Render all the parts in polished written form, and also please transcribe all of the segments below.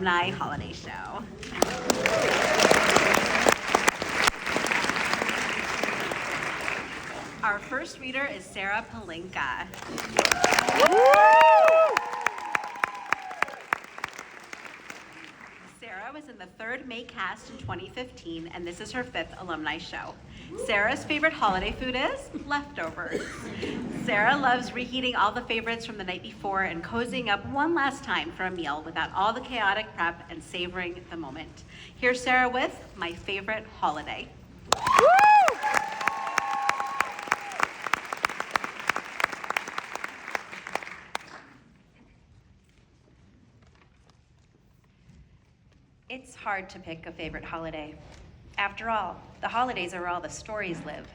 Alumni Holiday Show. Our first reader is Sarah Pelinka. Sarah was in the third May cast in 2015, and this is her 5th alumni show. Sarah's favorite holiday food is leftovers. Sarah loves reheating all the favorites from the night before and cozying up one last time for a meal without all the chaotic prep and savoring the moment. Here's Sarah with My Favorite Holiday. It's hard to pick a favorite holiday. After all, the holidays are where all the stories live.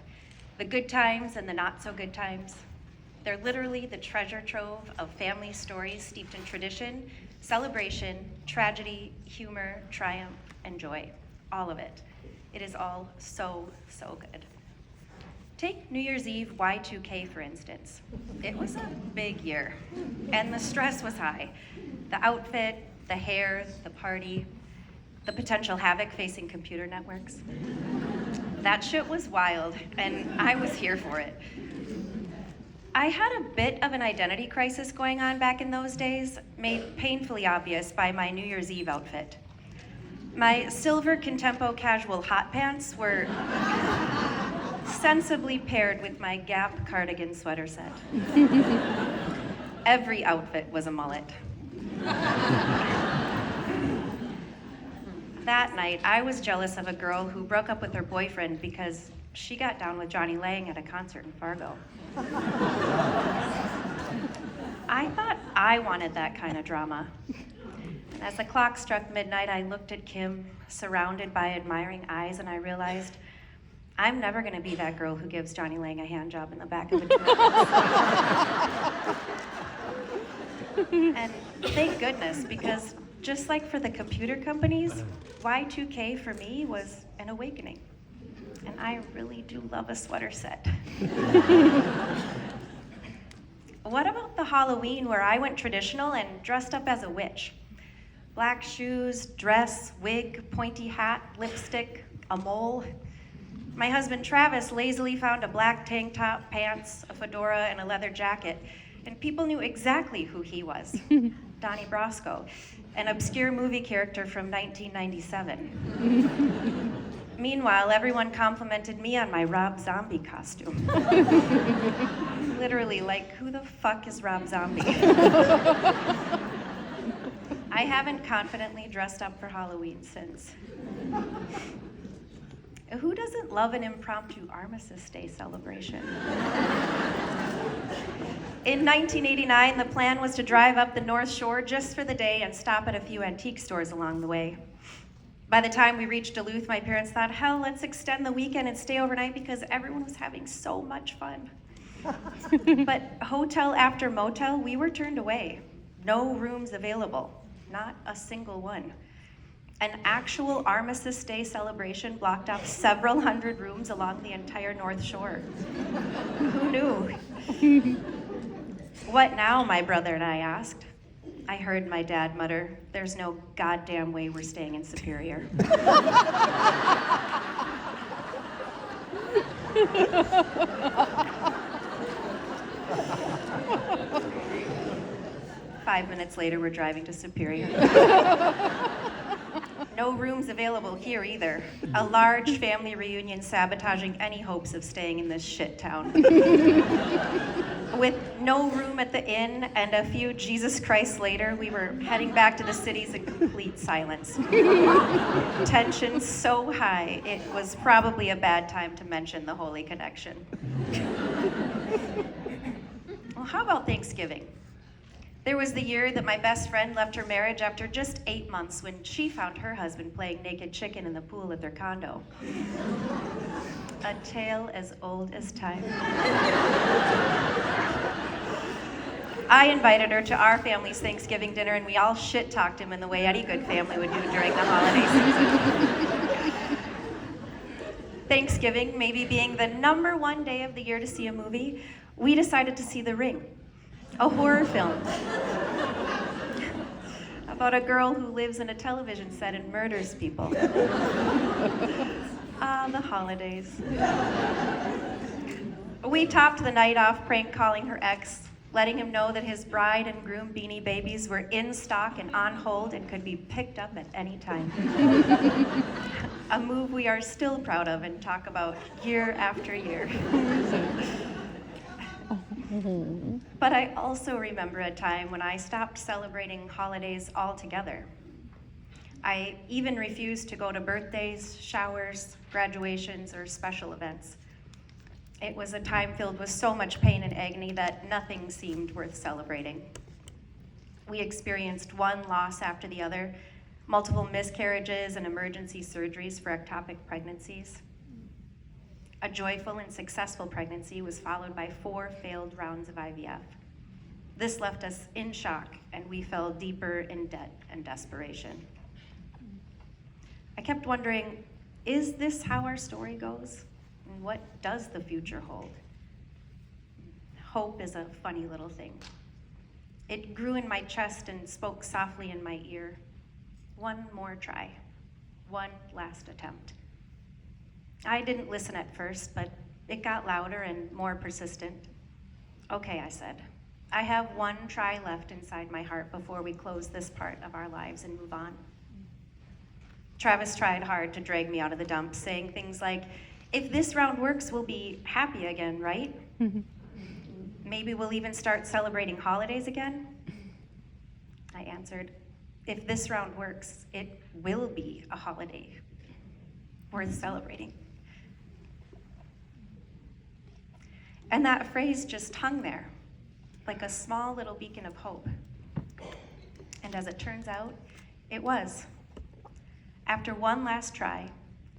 The good times and the not so good times. They're literally the treasure trove of family stories steeped in tradition, celebration, tragedy, humor, triumph, and joy. All of it. It is all so, so good. Take New Year's Eve Y2K, for instance. It was a big year, and the stress was high. The outfit, the hair, the party, the potential havoc facing computer networks. That shit was wild, and I was here for it. I had a bit of an identity crisis going on back in those days, made painfully obvious by my New Year's Eve outfit. My silver Contempo casual hot pants were sensibly paired with my Gap cardigan sweater set. Every outfit was a mullet. That night, I was jealous of a girl who broke up with her boyfriend because she got down with Johnny Lang at a concert in Fargo. I thought I wanted that kind of drama. And as the clock struck midnight, I looked at Kim, surrounded by admiring eyes, and I realized I'm never gonna be that girl who gives Johnny Lang a hand job in the back of a tour. And thank goodness, because just like for the computer companies, Y2K for me was an awakening. And I really do love a sweater set. What about the Halloween where I went traditional and dressed up as a witch? Black shoes, dress, wig, pointy hat, lipstick, a mole. My husband Travis lazily found a black tank top, pants, a fedora, and a leather jacket, and people knew exactly who he was. Donnie Brasco, an obscure movie character from 1997. Meanwhile, everyone complimented me on my Rob Zombie costume. Literally, like, who the fuck is Rob Zombie? I haven't confidently dressed up for Halloween since. Who doesn't love an impromptu Armistice Day celebration? In 1989, the plan was to drive up the North Shore just for the day and stop at a few antique stores along the way. By the time we reached Duluth, my parents thought, hell, let's extend the weekend and stay overnight because everyone was having so much fun. But hotel after motel, we were turned away. No rooms available, not a single one. An actual Armistice Day celebration blocked off several hundred rooms along the entire North Shore. Who knew? What now, my brother and I asked. I heard my dad mutter, there's no goddamn way we're staying in Superior. 5 minutes later, we're driving to Superior. No rooms available here either. A large family reunion sabotaging any hopes of staying in this shit town. With no room at the inn and a few Jesus Christ later, we were heading back to the cities in complete silence. Tension so high, it was probably a bad time to mention the Holy Connection. Well, how about Thanksgiving? There was the year that my best friend left her marriage after just 8 months when she found her husband playing naked chicken in the pool at their condo. A tale as old as time. I invited her to our family's Thanksgiving dinner, and we all shit-talked him in the way any good family would do during the holiday season. Thanksgiving, maybe being the #1 day of the year to see a movie, we decided to see The Ring, a horror film. about a girl who lives in a television set and murders people. Ah, the holidays. We topped the night off prank calling her ex, letting him know that his bride and groom Beanie Babies were in stock and on hold and could be picked up at any time. A move we are still proud of and talk about year after year. But I also remember a time when I stopped celebrating holidays altogether. I even refused to go to birthdays, showers, graduations, or special events. It was a time filled with so much pain and agony that nothing seemed worth celebrating. We experienced one loss after the other, multiple miscarriages and emergency surgeries for ectopic pregnancies. A joyful and successful pregnancy was followed by 4 failed rounds of IVF. This left us in shock, and we fell deeper in debt and desperation. I kept wondering, is this how our story goes? And what does the future hold? Hope is a funny little thing. It grew in my chest and spoke softly in my ear. One more try, one last attempt. I didn't listen at first, but it got louder and more persistent. Okay, I said. I have one try left inside my heart before we close this part of our lives and move on. Travis tried hard to drag me out of the dumps, saying things like, if this round works, we'll be happy again, right? Maybe we'll even start celebrating holidays again? I answered, if this round works, it will be a holiday worth celebrating. And that phrase just hung there, like a small little beacon of hope. And as it turns out, it was. After one last try,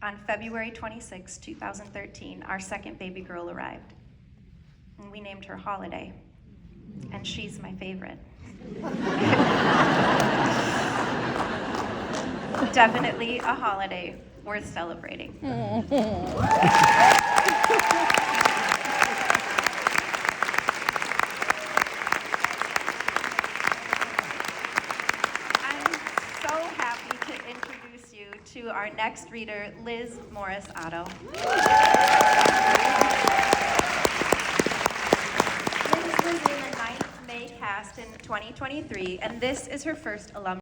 on February 26, 2013, our second baby girl arrived. And we named her Holiday, and she's my favorite. Definitely a holiday worth celebrating. To our next reader, Liz Morris-Otto. Liz was in the 9th May cast in 2023, and this is her first alumni.